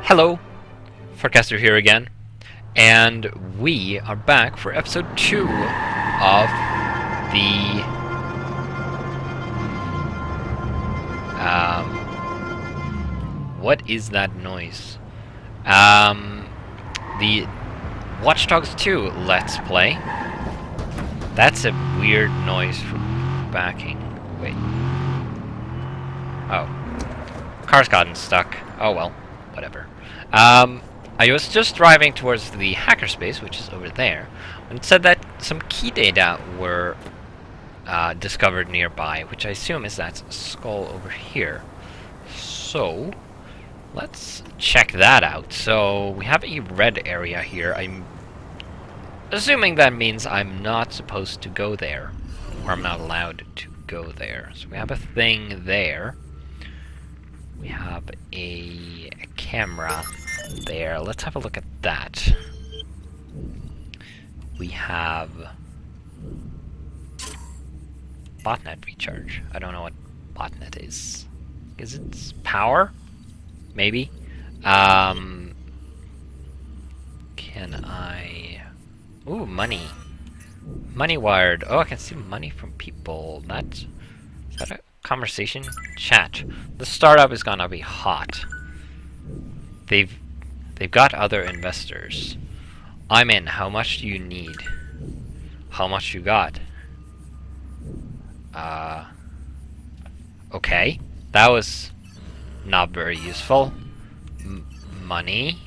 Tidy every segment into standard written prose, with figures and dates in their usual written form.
Hello, Forecaster here again, and we are back for episode 2 of the what is that noise? The Watch Dogs 2 Let's Play. That's a weird noise for backing. Wait. Oh. Car's gotten stuck. Oh well, whatever. I was just driving towards the hackerspace, which is over there, and it said that some key data were discovered nearby, which I assume is that skull over here. So, let's check that out. So, we have a red area here. I'm assuming that means I'm not supposed to go there, or I'm not allowed to go there. So we have a thing there. We have a camera there. Let's have a look at that. We have botnet recharge. I don't know what botnet is. Is it power? Maybe. Can I... Ooh, money. Money wired. Oh, I can see money from people. Is that a conversation? Chat. The startup is gonna be hot. They've got other investors. I'm in. How much do you need? How much you got? Okay. That was not very useful. Money.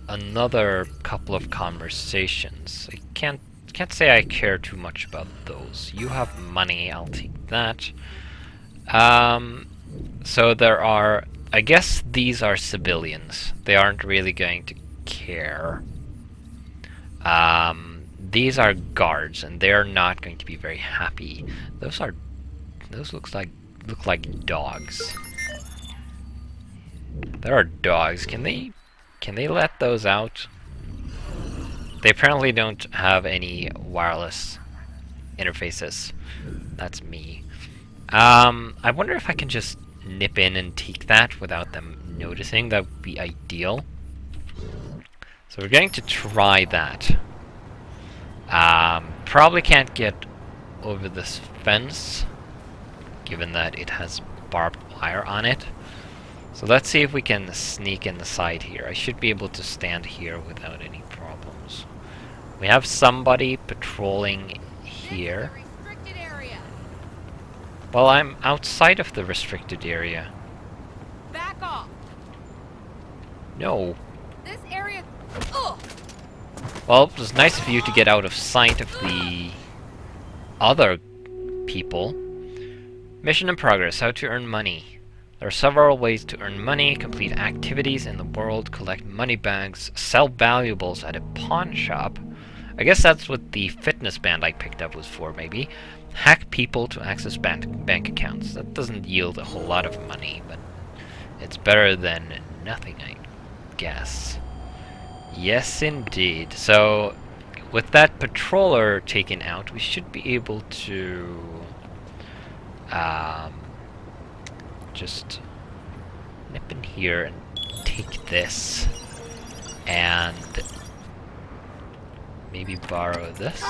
Another couple of conversations. I can't say I care too much about those. You have money, I'll take that. So there are... I guess these are civilians. They aren't really going to care. These are guards, and they're not going to be very happy. Those look like dogs. There are dogs. Can they let those out? They apparently don't have any wireless interfaces. That's me. I wonder if I can just nip in and take that without them noticing. That would be ideal. So we're going to try that. Probably can't get over this fence, given that it has barbed wire on it. So let's see if we can sneak in the side here. I should be able to stand here without any problems. We have somebody patrolling here. Well, I'm outside of the restricted area. Back off. No. This area. Ugh. Well, it was nice of you to get out of sight of the other people. Mission in progress. How to earn money. There are several ways to earn money. Complete activities in the world. Collect money bags. Sell valuables at a pawn shop. I guess that's what the fitness band I picked up was for, maybe. Hack people to access bank accounts. That doesn't yield a whole lot of money, but it's better than nothing, I guess. Yes, indeed. So, with that patroller taken out, we should be able to just nip in here and take this and maybe borrow this.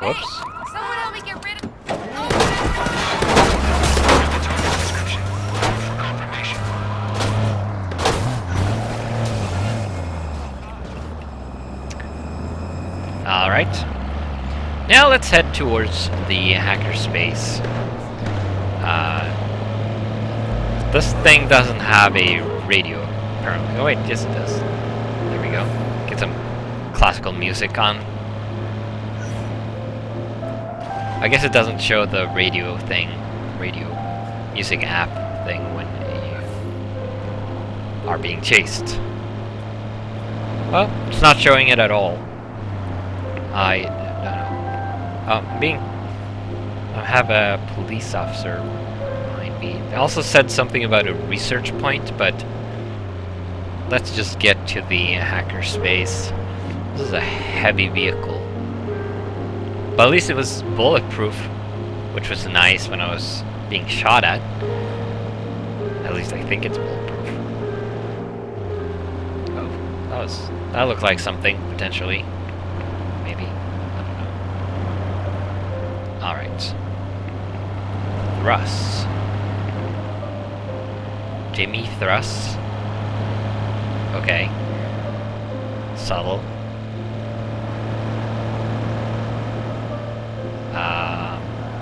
Whoops. Someone help me get rid of. Alright. Now let's head towards the hackerspace. This thing doesn't have a radio, apparently. Oh wait, yes it does. There we go. Get some classical music on. I guess it doesn't show the radio music app thing when you are being chased. Well, it's not showing it at all. I don't know. I have a police officer behind me. They also said something about a research point, but let's just get to the hackerspace. This is a heavy vehicle. But at least it was bulletproof, which was nice when I was being shot at. At least I think it's bulletproof. Oh, that looked like something, potentially. Maybe. I don't know. Alright. Thrusts. Jimmy Thrusts. Okay. Subtle.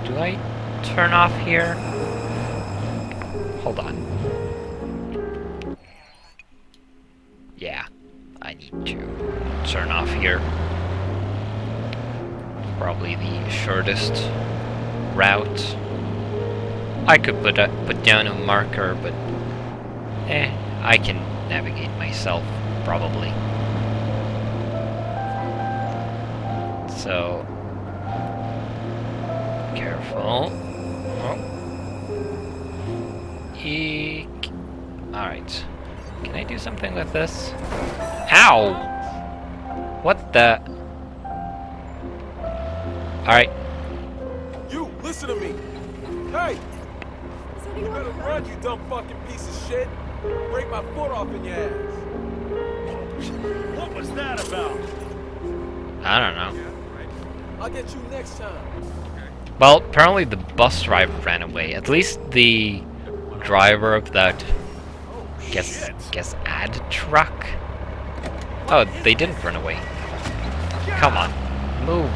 Do I turn off here? Hold on. Yeah, I need to turn off here. Probably the shortest route. I could put down a marker, but I can navigate myself, probably. So, careful. Oh. Eek. Alright. Can I do something with this? Ow! What the? Alright. You, listen to me. Hey! You better run, you dumb fucking piece of shit. Break my foot off in your ass. What was that about? I don't know. I'll get you next time. Well, apparently the bus driver ran away. At least the driver of that guess ad truck. Oh, they didn't run away. Come on, move.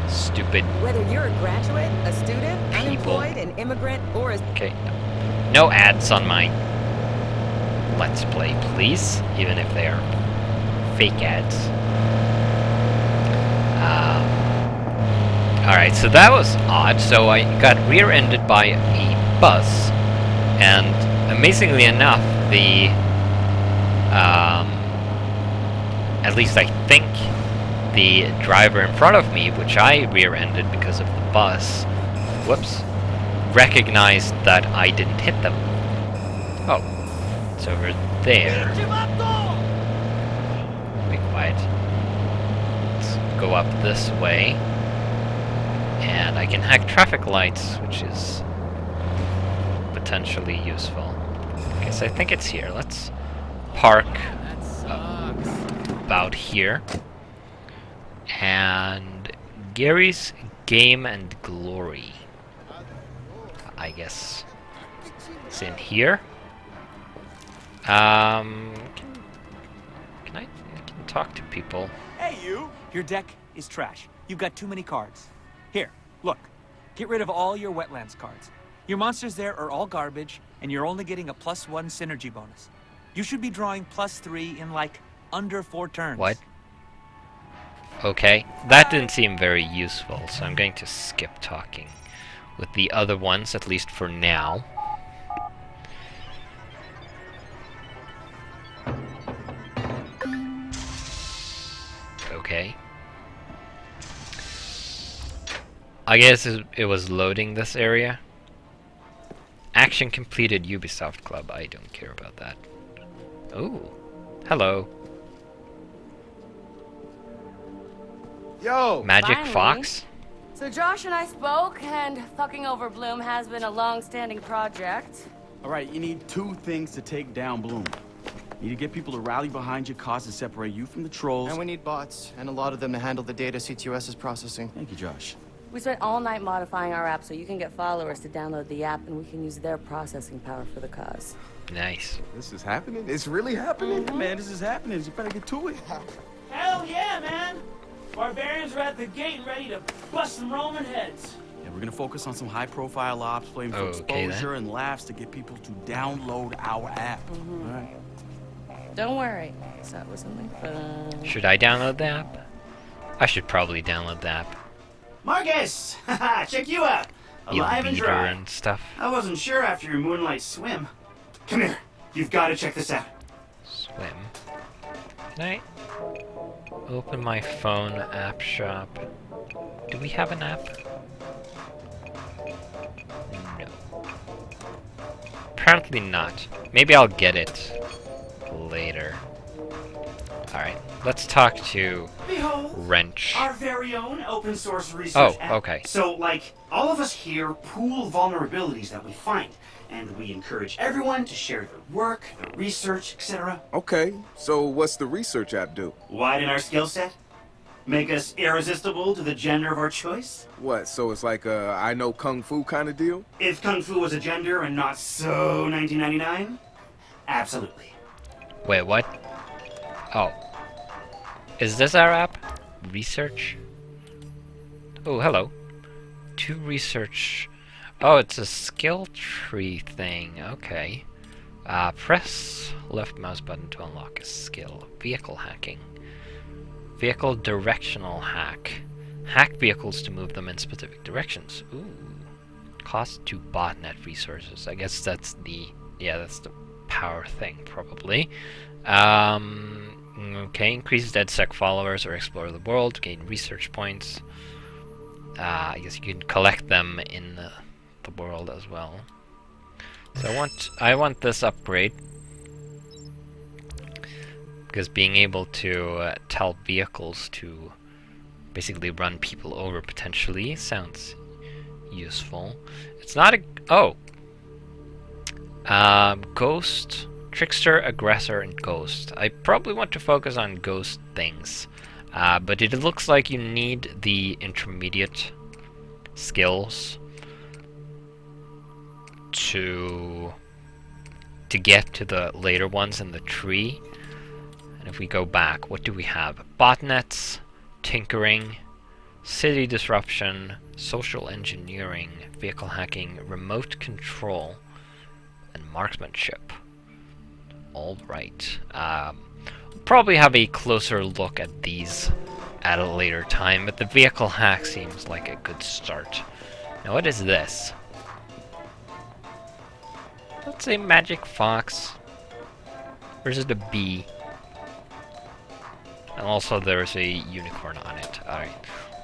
Stupid. Whether you're a graduate, a student, People. unemployed, an immigrant, or a... Okay. No ads on my Let's Play, please. Even if they are fake ads. Alright, so that was odd. So I got rear-ended by a bus. And amazingly enough, the... at least I think the driver in front of me, which I rear-ended because of the bus, whoops, recognized that I didn't hit them. Oh, it's over there. Be quiet. Let's go up this way. And I can hack traffic lights, which is potentially useful. Okay, so I think it's here. Let's park about here. And Gary's Game and Glory, I guess, it's in here. Can I can talk to people? Hey, you! Your deck is trash. You've got too many cards. Here, look. Get rid of all your wetlands cards. Your monsters there are all garbage, and you're only getting a +1 synergy bonus. You should be drawing +3 in, like, under 4 turns. What? Okay, that didn't seem very useful, so I'm going to skip talking with the other ones, at least for now. Okay. I guess it was loading this area. Action completed, Ubisoft Club. I don't care about that. Ooh. Hello. Yo! Magic Finally. Fox? So Josh and I spoke, and fucking over Bloom has been a long-standing project. All right, you need 2 things to take down Bloom. You need to get people to rally behind your cause to separate you from the trolls. And we need bots, and a lot of them to handle the data CTOS is processing. Thank you, Josh. We spent all night modifying our app so you can get followers to download the app, and we can use their processing power for the cause. Nice. This is happening? It's really happening? Man, this is happening. You better get to it. Hell yeah, man! Barbarians are at the gate and ready to bust some Roman heads. Yeah, we're gonna focus on some high-profile ops, playing for Okay, exposure and laughs to get people to download our app. All right. Don't worry, start with something fun. Should I download the app? I should probably download the app. Marcus! Haha, check you out! You Alive and leader dry. and stuff. I wasn't sure after your moonlight swim. Come here, you've got to check this out. Swim. Can I open my phone app shop? Do we have an app? No. Apparently not. Maybe I'll get it later. Alright. let's talk to Behold, Wrench. our very own open source research app. Okay. So, like, all of us here pool vulnerabilities that we find, and we encourage everyone to share their work, their research, etc. Okay, so what's the research app do? Widen our skill set? Make us irresistible to the gender of our choice? What, so it's like a I know Kung Fu kind of deal? If Kung Fu was a gender and not so 1999? Absolutely. Wait, what? Oh. Is this our app? Research? Oh, hello. To research. Oh, it's a skill tree thing. Okay. Press left mouse button to unlock a skill. Vehicle hacking. Vehicle directional hack. Hack vehicles to move them in specific directions. Ooh. Cost to botnet resources. I guess that's the... yeah, that's the power thing, probably. Okay, increase DedSec followers or explore the world, gain research points. I guess you can collect them in the world as well. So I want this upgrade, because being able to tell vehicles to basically run people over potentially sounds useful. It's not a... oh! Ghost, Trickster, Aggressor, and Ghost. I probably want to focus on Ghost things. But it looks like you need the intermediate skills to get to the later ones in the tree. And if we go back, what do we have? Botnets, tinkering, city disruption, social engineering, vehicle hacking, remote control, and marksmanship. All right. Probably have a closer look at these at a later time, but the vehicle hack seems like a good start. Now, what is this? Let's say magic fox. Or is it a bee? And also there's a unicorn on it. Alright.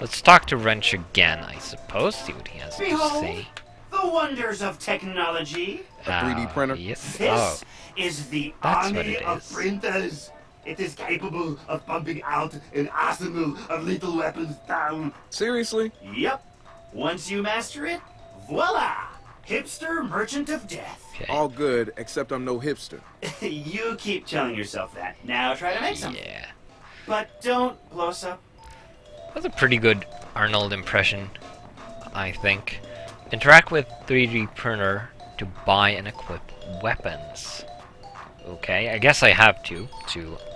Let's talk to Wrench again, I suppose. See what he has to Behold, say. the wonders of technology. A 3D printer? Yes. This Oh, is the that's what army it of is. printers. It is capable of pumping out an arsenal of lethal weapons down. Seriously? Yep. Once you master it, voila! Hipster merchant of death. okay. All good, except I'm no hipster. You keep telling yourself that. Now try to make something. Yeah. But don't blow us up. That's a pretty good Arnold impression, I think. Interact with 3D printer to buy and equip weapons. Okay, I guess I have to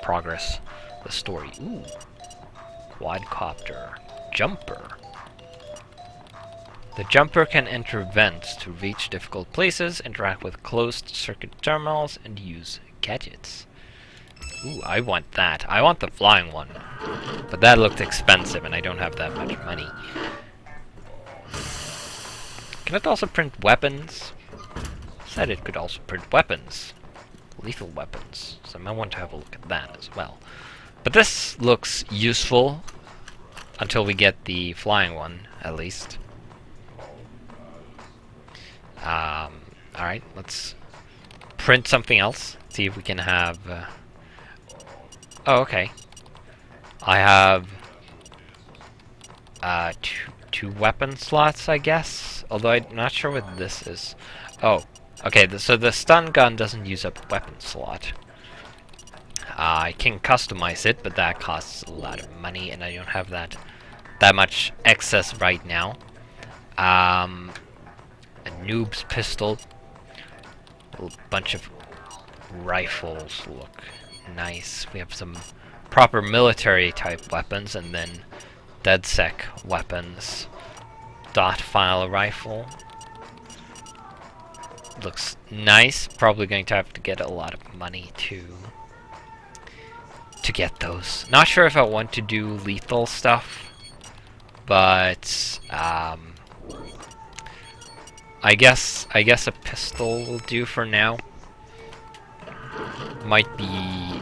progress the story. Ooh. Quadcopter. Jumper. The jumper can enter vents to reach difficult places, interact with closed circuit terminals, and use gadgets. Ooh, I want that. I want the flying one. But that looked expensive, and I don't have that much money. Can it also print weapons? Said it could also print weapons. Lethal weapons. So I might want to have a look at that as well. But this looks useful until we get the flying one, at least. Alright, let's print something else. See if we can have... oh, okay. I have... two weapon slots, I guess? Although I'm not sure what this is. Oh, okay, so the stun gun doesn't use up a weapon slot. I can customize it, but that costs a lot of money, and I don't have that much excess right now. A noob's pistol. A bunch of rifles look nice. We have some proper military type weapons, and then DedSec weapons. Dot file rifle. Looks nice. Probably going to have to get a lot of money to get those. Not sure if I want to do lethal stuff, but I guess a pistol will do for now. Might be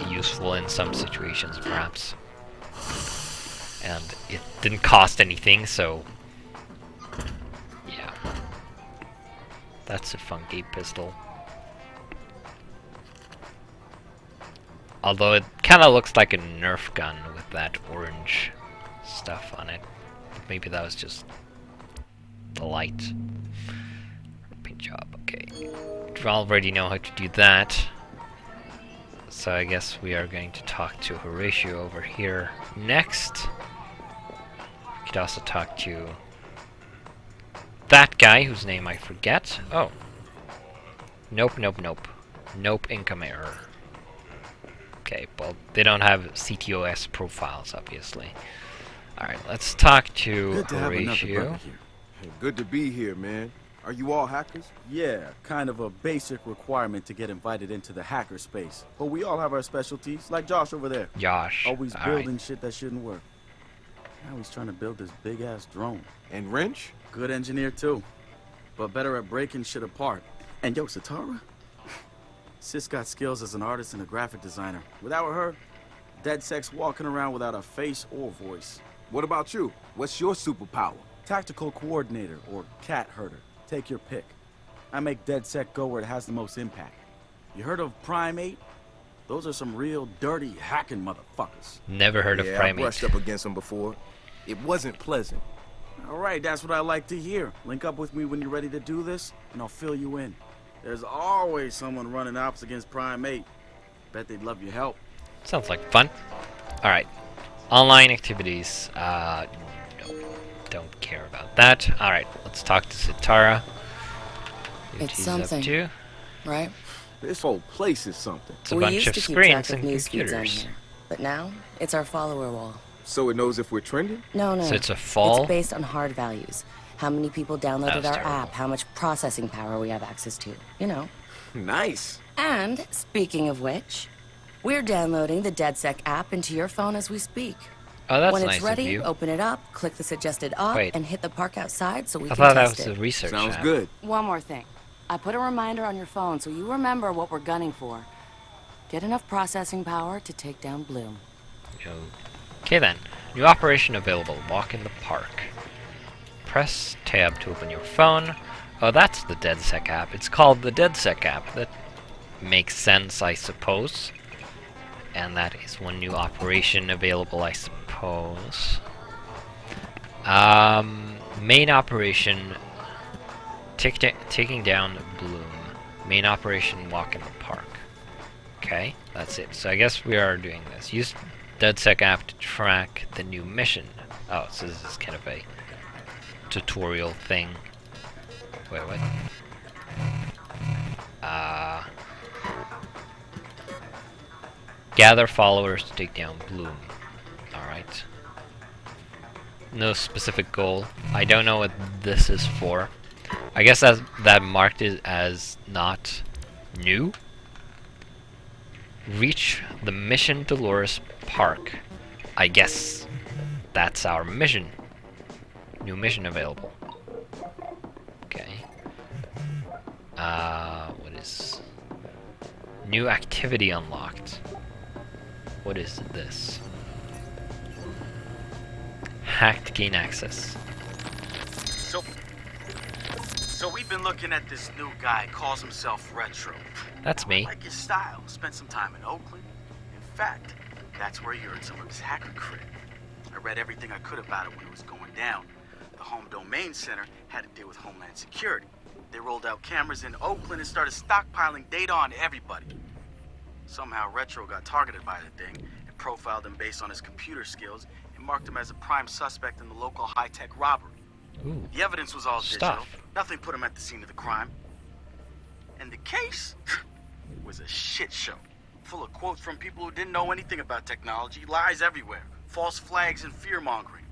useful in some situations, perhaps. And it didn't cost anything, so yeah. That's a funky pistol. Although it kind of looks like a Nerf gun with that orange stuff on it. Maybe that was just the light. Paint job, okay. We already know how to do that. So I guess we are going to talk to Horatio over here next. We could also talk to that guy whose name I forget. Oh. Nope, nope, nope. Nope, income error. Okay, well, they don't have CTOS profiles, obviously. Alright, let's talk to Good to have another Horatio. brother here. Hey, good to be here, man. Are you all hackers? Yeah, kind of a basic requirement to get invited into the hacker space. But we all have our specialties, like Josh over there. Josh. Always Alright. building shit that shouldn't work. Now he's trying to build this big-ass drone. And Wrench? Good engineer, too. But better at breaking shit apart. And yo, Satara? Sis got skills as an artist and a graphic designer. Without her, DedSec's walking around without a face or voice. What about you? What's your superpower? Tactical coordinator or cat herder. Take your pick. I make DedSec go where it has the most impact. You heard of Primate? Those are some real dirty hacking motherfuckers. Never heard of I Primate. brushed up against them before. It wasn't pleasant. All right, that's what I like to hear. Link up with me when you're ready to do this, and I'll fill you in. There's always someone running ops against Primate. Bet they'd love your help. Sounds like fun. Alright. Online activities. No. Don't care about that. Alright, let's talk to Sitara. See what It's she's something. up to. Right? This whole place is something. It's a We bunch used of to keep screens track of and news feeds on computers. here, but now it's our follower wall. So it knows if we're trending? No. So it's a fall? It's based on hard values. How many people downloaded That's our terrible. app, how much processing power we have access to, you know. Nice. And, speaking of which, we're downloading the DedSec app into your phone as we speak. Oh, that's when nice it's ready, of you. open it up, click the suggested op, Wait. and hit the park outside so we I can thought that test was it. the research Sounds app. good. One more thing. I put a reminder on your phone so you remember what we're gunning for. Get enough processing power to take down Bloom. Okay then. New operation available. Walk in the park. Press tab to open your phone. Oh, that's the DedSec app. It's called the DedSec app. That makes sense, I suppose. And that is one new operation available, I suppose. Main operation, taking down Bloom. Main operation, walk in the park. Okay, that's it. So I guess we are doing this. Use DedSec app to track the new mission. Oh, so this is kind of a tutorial thing. Wait, what? Gather followers to take down Bloom. Alright. No specific goal. I don't know what this is for. I guess that marked it as not new. Reach the Mission Dolores Park. I guess that's our mission. New mission available. Okay. What is... New activity unlocked. What is this? Hacked gain access. So we've been looking at this new guy, calls himself Retro. That's me. Like his style. Spent some time in Oakland. In fact, that's where he earned some of his hacker cred. I read everything I could about it when it was going down. The Home Domain Center had to deal with Homeland Security. They rolled out cameras in Oakland and started stockpiling data on everybody. Somehow Retro got targeted by the thing and profiled him based on his computer skills and marked him as a prime suspect in the local high-tech robbery. Ooh. The evidence was all digital. Stuff. Nothing put him at the scene of the crime. And the case was a shit show. Full of quotes from people who didn't know anything about technology, lies everywhere, false flags and fear-mongering.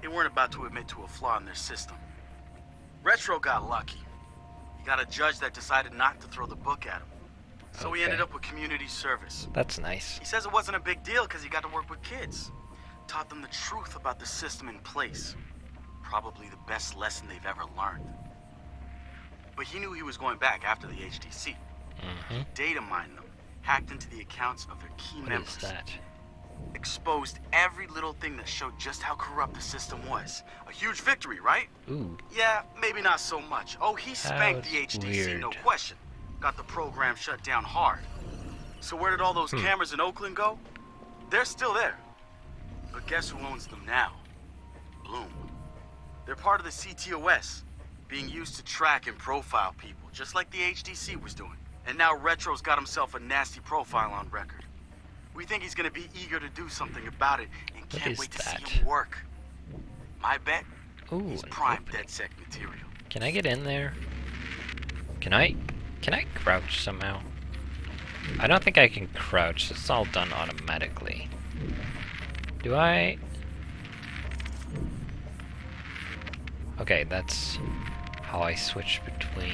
They weren't about to admit to a flaw in their system. Retro got lucky. He got a judge that decided not to throw the book at him. So he ended Okay. up with community service. That's nice. He says it wasn't a big deal because he got to work with kids. Taught them the truth about the system in place. Probably the best lesson they've ever learned. But he knew he was going back after the HDC. He data mined them, hacked into the accounts of their key What members, is that? exposed every little thing that showed just how corrupt the system was. A huge victory, right? Ooh. Yeah, maybe not so much. Oh, he spanked the That's HDC, no weird. question. Got the program shut down hard. So where did all those cameras in Oakland go? They're still there. But guess who owns them now? Bloom. They're part of the CTOS, being used to track and profile people, just like the HDC was doing. And now Retro's got himself a nasty profile on record. We think he's gonna be eager to do something about it, and can't wait to see him work. My bet, he's prime DedSec material. Can I get in there? Can I crouch somehow? I don't think I can crouch. It's all done automatically. Do I? Okay, that's how I switch between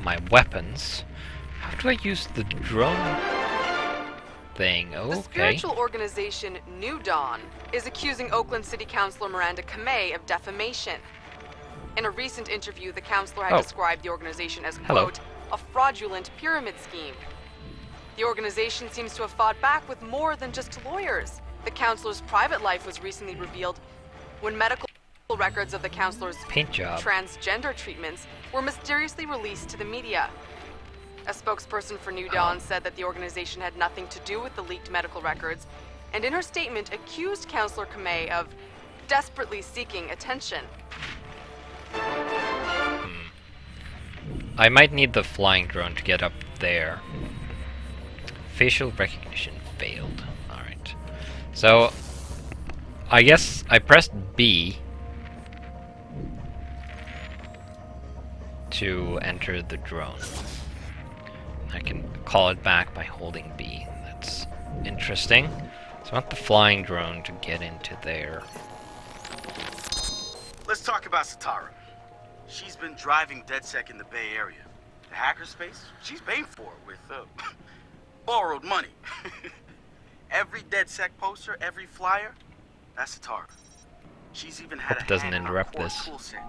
my weapons. How do I use the drone thing? The Okay. spiritual organization New Dawn is accusing Oakland City Councilor Miranda Kamei of defamation. In a recent interview, the councilor had described the organization as, quote, a fraudulent pyramid scheme. The organization seems to have fought back with more than just lawyers. The councilor's private life was recently revealed when medical records of the councilor's paint job transgender treatments were mysteriously released to the media. A spokesperson for New Dawn said that the organization had nothing to do with the leaked medical records, and in her statement accused Councilor Kamei of desperately seeking attention. I might need the flying drone to get up there. Facial recognition failed. Alright. So, I guess I pressed B to enter the drone. I can call it back by holding B. That's interesting. So I want the flying drone to get into there. Let's talk about Satara. She's been driving DedSec in the Bay Area. The hackerspace, she's paying for it with borrowed money. Every DedSec poster, every flyer, that's Satara. She's even had Hope a it doesn't hand in our interrupt core this. tool set.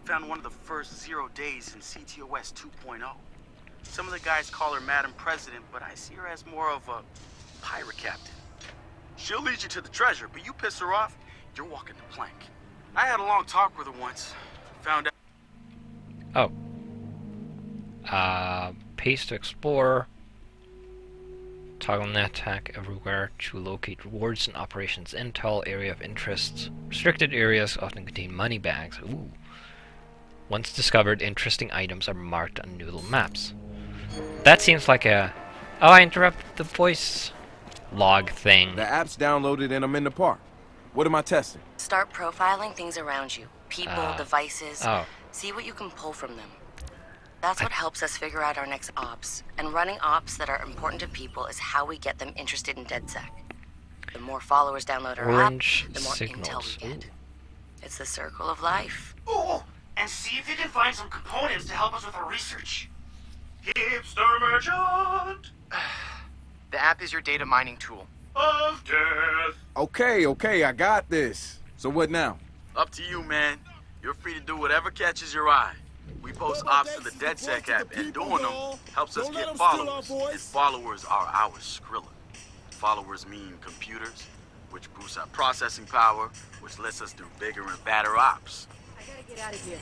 Found one of the first 0 days in CTOS 2.0. Some of the guys call her Madam President, but I see her as more of a pirate captain. She'll lead you to the treasure, but you piss her off, you're walking the plank. I had a long talk with her once. Found out. Paste to explore. Toggle net attack everywhere to locate rewards and operations intel, area of interest. Restricted areas often contain money bags. Ooh. Once discovered, interesting items are marked on noodle maps. That seems like a... Oh, I interrupted the voice log thing. The app's downloaded and I'm in the park. What am I testing? Start profiling things around you. People, devices. See what you can pull from them. That's what helps us figure out our next ops. And running ops that are important to people is how we get them interested in DedSec. The more followers download our app, the more intel we get. It's the circle of life. Ooh, and see if you can find some components to help us with our research. Hipster merchant The app is your data mining tool. of death. Okay, I got this. So what now? Up to you, man. You're free to do whatever catches your eye. We post ops to the DedSec app, and doing them helps us get followers. And followers are our Skrilla. Followers mean computers, which boosts our processing power, which lets us do bigger and badder ops. I gotta get out of here.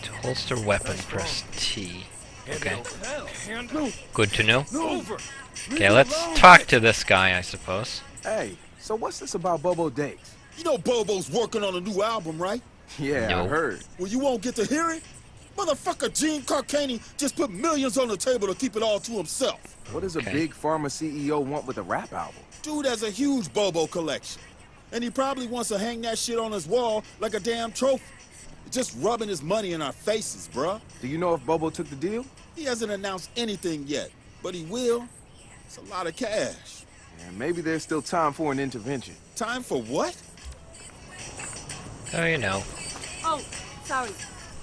To holster weapon, press T. Okay. Good to know. Okay, let's talk to this guy, I suppose. Hey, so what's this about Bobo Dakes? You know Bobo's working on a new album, right? Yeah, No. I heard. Well, you won't get to hear it? Motherfucker Gene Carcani just put millions on the table to keep it all to himself. What does a big pharma CEO want with a rap album? Dude has a huge Bobo collection. And he probably wants to hang that shit on his wall like a damn trophy. Just rubbing his money in our faces, bruh. Do you know if Bobo took the deal? He hasn't announced anything yet, but he will. It's a lot of cash. And maybe there's still time for an intervention. Time for what? Oh, you know, Oh, sorry.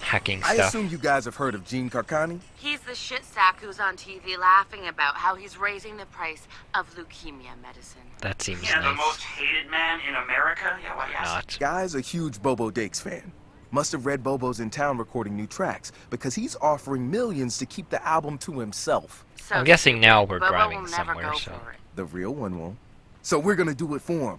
hacking I stuff. assume you guys have heard of Gene Carcani? He's the shit sack who's on TV laughing about how he's raising the price of leukemia medicine. That seems Yeah, the nice. most hated man in America. Yeah, why yes? Not. Guy's a huge Bobo Dakes fan. Must have read Bobo's in town recording new tracks, because he's offering millions to keep the album to himself. So I'm guessing now we're Bobo driving will never somewhere, go so... for it. The real one won't. So we're gonna do it for him.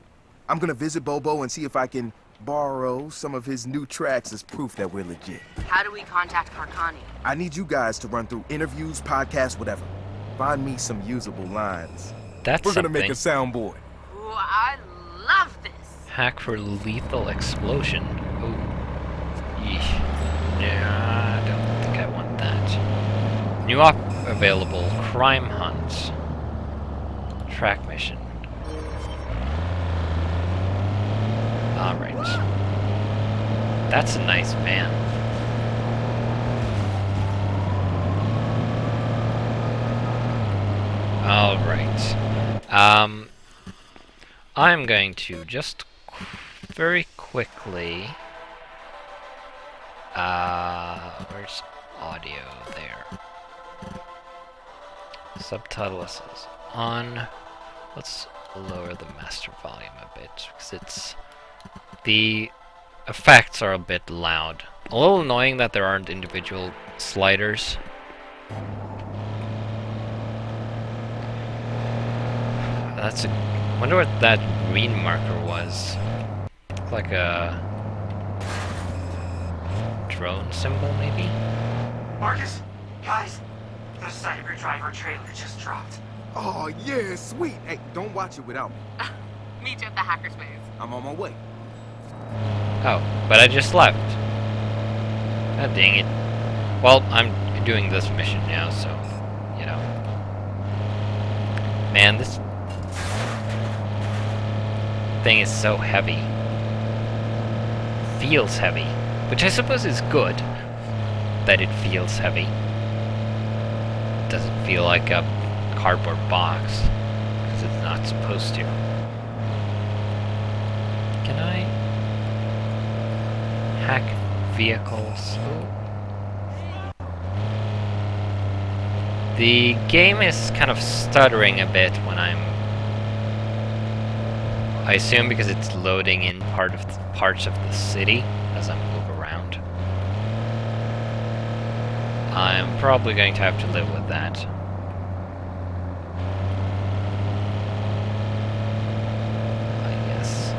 I'm gonna visit Bobo and see if I can borrow some of his new tracks as proof that we're legit. How do we contact Karkani? I need you guys to run through interviews, podcasts, whatever. Find me some usable lines. That's We're gonna something. make a soundboard. Ooh, I love this. Hack for lethal explosion. Ooh. Yeesh. Yeah, I don't think I want that. New op available. Crime hunt. Track mission. Alright. That's a nice van. Alright. I'm going to just very quickly... where's audio? There. Subtitle is on. Let's lower the master volume a bit, because it's... the effects are a bit loud. A little annoying that there aren't individual sliders. That's a... wonder what that green marker was. Looked like a... drone symbol, maybe? Marcus, guys, the Cyber Driver trailer just dropped. Oh, yeah, sweet. Hey, don't watch it without me. Meet you at the hackerspace. I'm on my way. Oh, but I just left. God dang it. Well, I'm doing this mission now, so, you know. Man, this thing is so heavy. Feels heavy. Which I suppose is good, that it feels heavy. It doesn't feel like a cardboard box, because it's not supposed to. Can I hack vehicles? Ooh. The game is kind of stuttering a bit when I assume because it's loading in parts of the city as I move around. I'm probably going to have to live with that. I guess.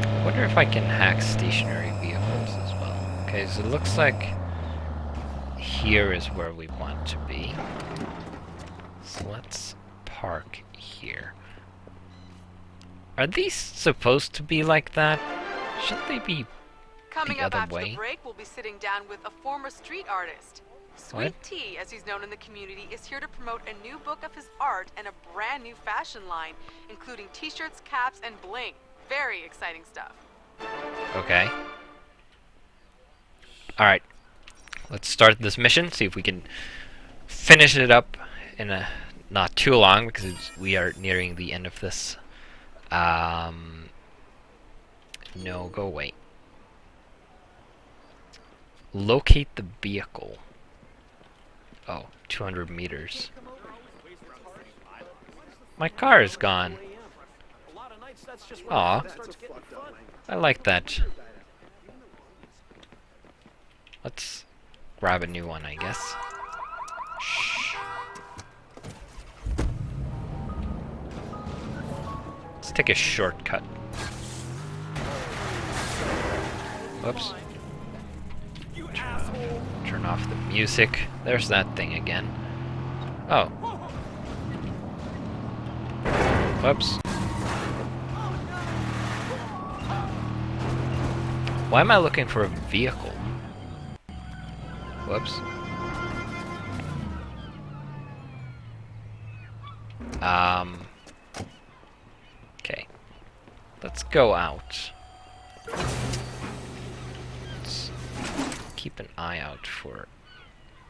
I wonder if I can hack stationary vehicles as well. Okay, so it looks like here is where we want to be. So let's park here. Are these supposed to be like that? Shouldn't they be Coming the up other after way? the break, we'll be sitting down with a former street artist. Sweet What? Tea, as he's known in the community, is here to promote a new book of his art and a brand new fashion line, including t-shirts, caps, and bling. Very exciting stuff. Okay. Alright. Let's start this mission, see if we can finish it up in a not too long, because we are nearing the end of this. No, go away. Locate the vehicle. Oh, 200 meters. My car is gone. Aw. I like that. Let's grab a new one, I guess. Shh. Let's take a shortcut. Whoops. Turn off the music. There's that thing again. Oh. Whoops. Why am I looking for a vehicle? Whoops. Okay. Let's go out. Let's keep an eye out for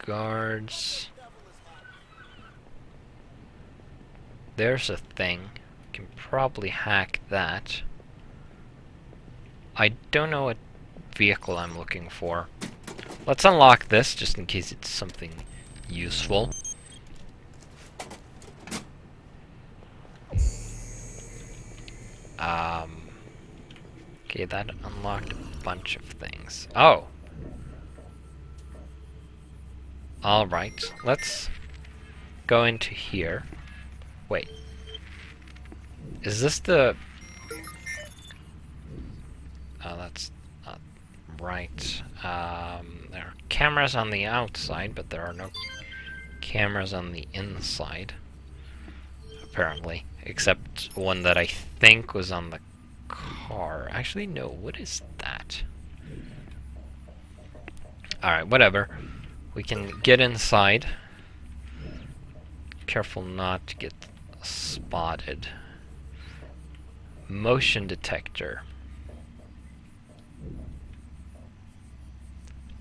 guards. There's a thing. Can probably hack that. I don't know what vehicle I'm looking for. Let's unlock this just in case it's something useful. Okay, that unlocked a bunch of things. Oh! Alright, let's go into here. Wait. Is this the That's not right. There are cameras on the outside, but there are no cameras on the inside. Apparently. Except one that I think was on the car. Actually, no. What is that? Alright, whatever. We can get inside. Careful not to get spotted. Motion detector.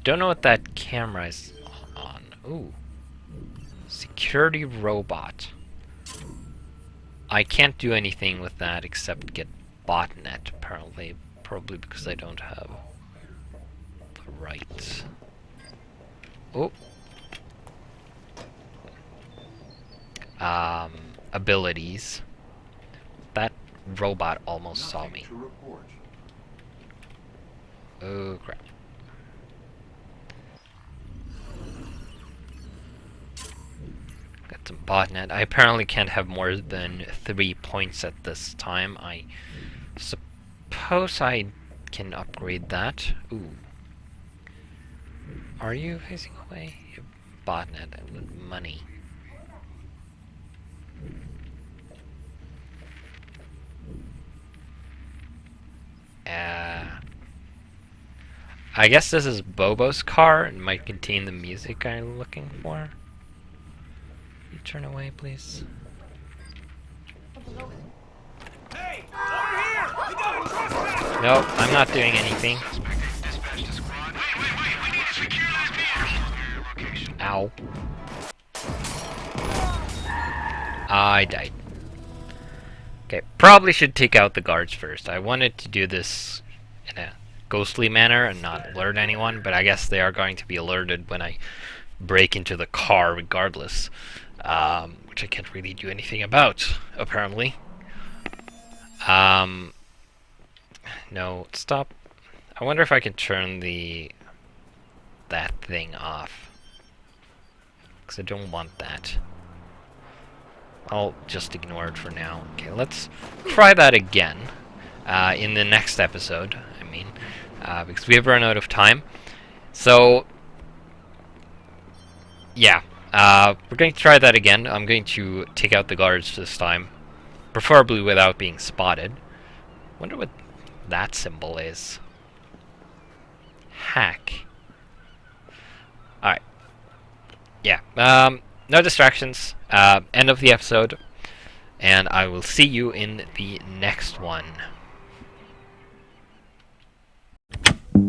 Don't know what that camera is on. Ooh. Security robot. I can't do anything with that except get botnet, apparently. Probably because I don't have the rights. Oh. Abilities. That robot almost saw me. Oh, crap. Got some botnet. I apparently can't have more than 3 points at this time. I suppose I can upgrade that. Ooh. Are you facing away? Botnet and money. I guess this is Bobo's car and might contain the music I'm looking for. You turn away, please. Hey, over here! You gotta trust that! Nope, I'm not doing anything. Ow. I died. Okay, probably should take out the guards first. I wanted to do this in a ghostly manner and not alert anyone, but I guess they are going to be alerted when I break into the car regardless, which I can't really do anything about, apparently. No, stop. I wonder if I can turn that thing off, because I don't want that. I'll just ignore it for now. Okay, let's try that again in the next episode, I mean, because we have run out of time. So, yeah, we're going to try that again. I'm going to take out the guards this time, preferably without being spotted. Wonder what that symbol is. Hack. Alright. Yeah, no distractions. End of the episode, and I will see you in the next one.